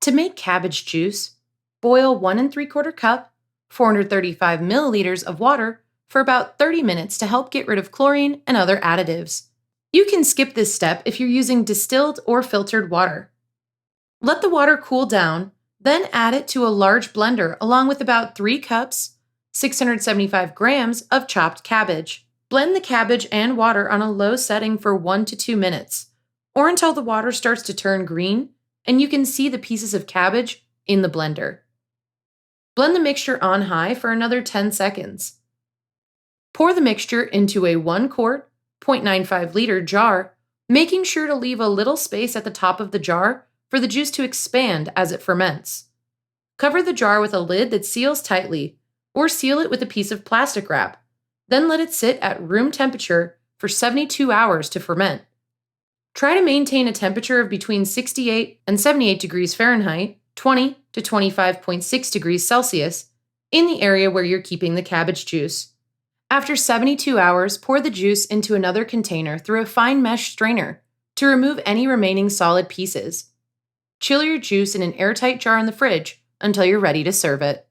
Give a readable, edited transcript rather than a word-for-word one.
To make cabbage juice, boil 1 3/4 cup, 435 milliliters of water for about 30 minutes to help get rid of chlorine and other additives. You can skip this step if you're using distilled or filtered water. Let the water cool down, then add it to a large blender along with about 3 cups, 675 grams of chopped cabbage. Blend the cabbage and water on a low setting for 1 to 2 minutes, or until the water starts to turn green and you can see the pieces of cabbage in the blender. Blend the mixture on high for another 10 seconds. Pour the mixture into a 1 quart, 0.95 liter jar, making sure to leave a little space at the top of the jar for the juice to expand as it ferments. Cover the jar with a lid that seals tightly, or seal it with a piece of plastic wrap. Then let it sit at room temperature for 72 hours to ferment. Try to maintain a temperature of between 68 and 78 degrees Fahrenheit, 20 to 25.6 degrees Celsius, in the area where you're keeping the cabbage juice. After 72 hours, pour the juice into another container through a fine mesh strainer to remove any remaining solid pieces. Chill your juice in an airtight jar in the fridge until you're ready to serve it.